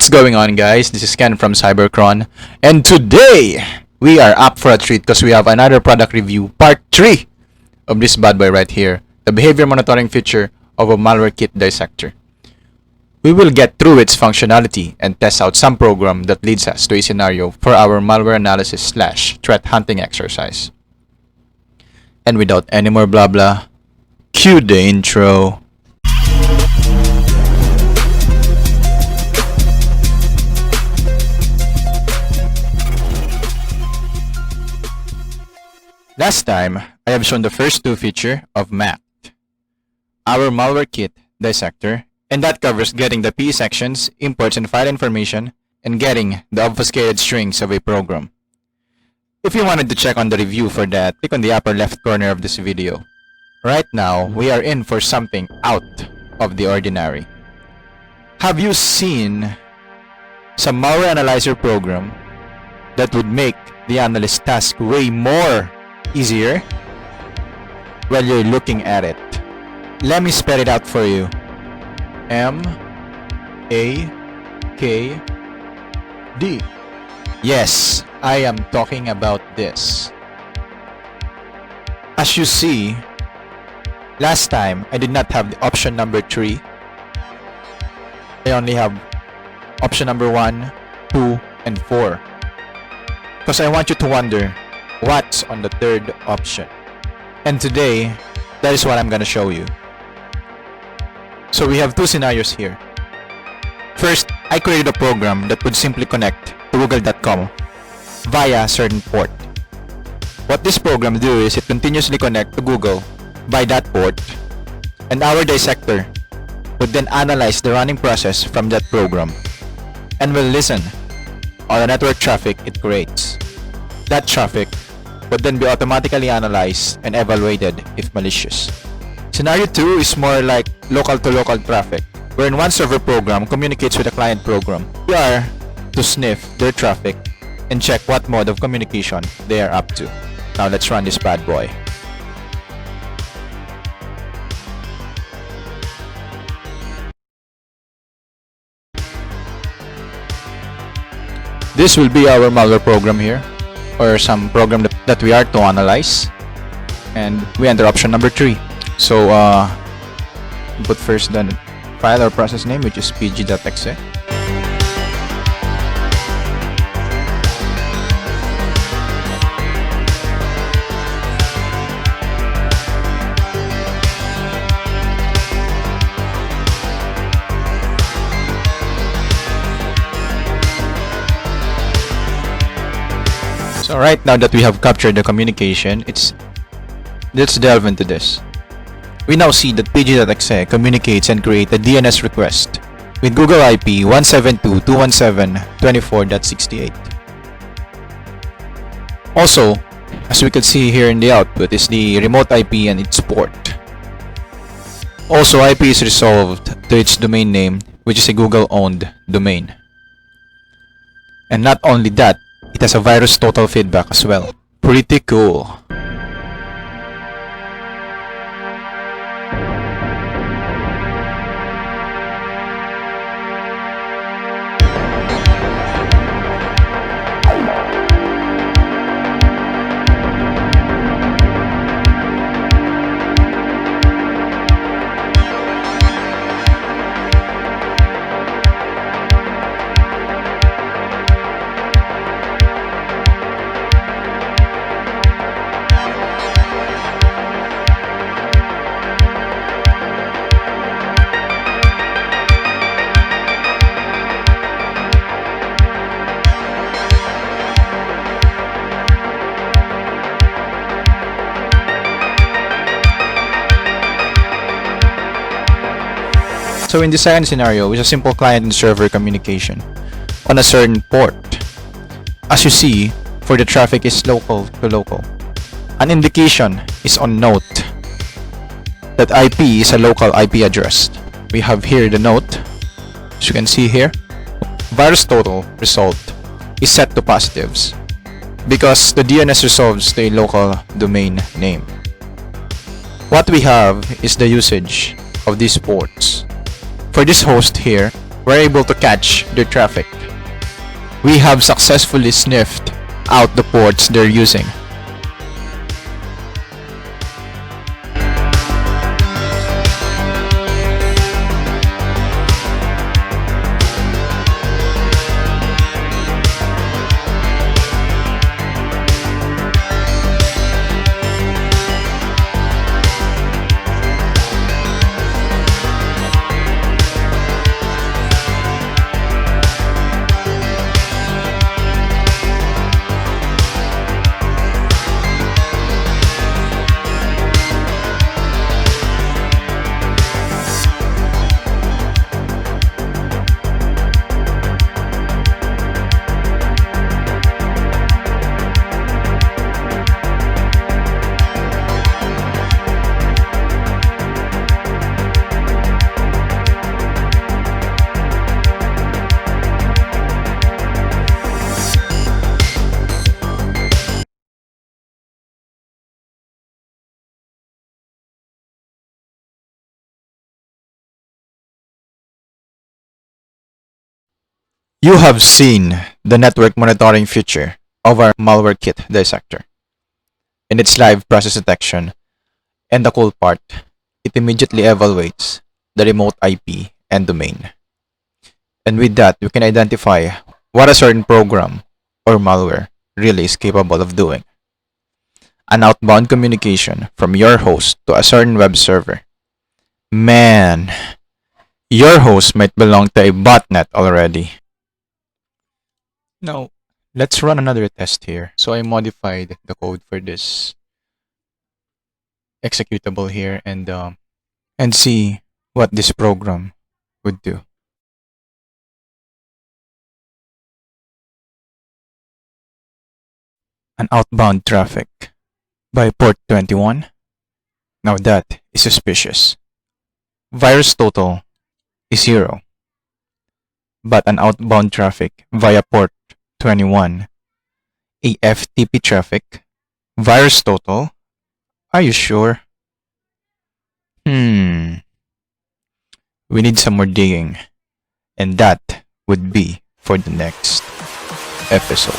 What's going on, guys? This is Ken from Cybercron, and today we are up for a treat because we have another product review, part 3 of this bad boy right here, the behavior monitoring feature of a malware kit dissector. We will get through its functionality and test out some program that leads us to a scenario for our malware analysis / threat hunting exercise. And without any more blah blah, cue the intro. Last time, I have shown the first two features of MAKD, our malware kit dissector, and that covers getting the PE sections, imports and file information, and getting the obfuscated strings of a program. If you wanted to check on the review for that, click on the upper left corner of this video. Right now, we are in for something out of the ordinary. Have you seen some malware analyzer program that would make the analyst task way more easier? Well, you're looking at it. Let me spell it out for you. MAKD. Yes, I am talking about this. As you see, last time I did not have the option number 3. I only have option number 1, 2, and 4. Because I want you to wonder what's on the third option. And today, that is what I'm gonna show you. So we have two scenarios here. First, I created a program that would simply connect to google.com via a certain port. What this program do is it continuously connect to Google by that port, and our dissector would then analyze the running process from that program and will listen on the network traffic it creates. That traffic would then be automatically analyzed and evaluated if malicious. Scenario 2 is more like local-to-local traffic, wherein one server program communicates with a client program. We are to sniff their traffic and check what mode of communication they are up to. Now let's run this bad boy. This will be our malware program here, or some program that we are to analyze, and we enter option number 3. So put first the file or process name, which is pg.exe. So right now that we have captured the communication, let's delve into this. We now see that pg.exe communicates and creates a DNS request with Google IP 172.217.24.68. Also, as we can see here in the output, is the remote IP and its port. Also, IP is resolved to its domain name, which is a Google-owned domain. And not only that, it has a virus total feedback as well. Pretty cool. So in the second scenario, it's a simple client and server communication on a certain port. As you see, for the traffic is local to local. An indication is on note that IP is a local IP address. We have here the note, as you can see here. Virus total result is set to positives because the DNS resolves to a local domain name. What we have is the usage of these ports. For this host here, we're able to catch their traffic. We have successfully sniffed out the ports they're using. You have seen the network monitoring feature of our malware kit dissector. In its live process detection, and the cool part, it immediately evaluates the remote IP and domain. And with that, we can identify what a certain program or malware really is capable of doing. An outbound communication from your host to a certain web server. Man, your host might belong to a botnet already. Now, let's run another test here. So I modified the code for this executable here and see what this program would do. An outbound traffic by port 21. Now that is suspicious. Virus total is 0. But an outbound traffic via port 21. A FTP traffic. Virus total. Are you sure? We need some more digging. And that would be for the next episode.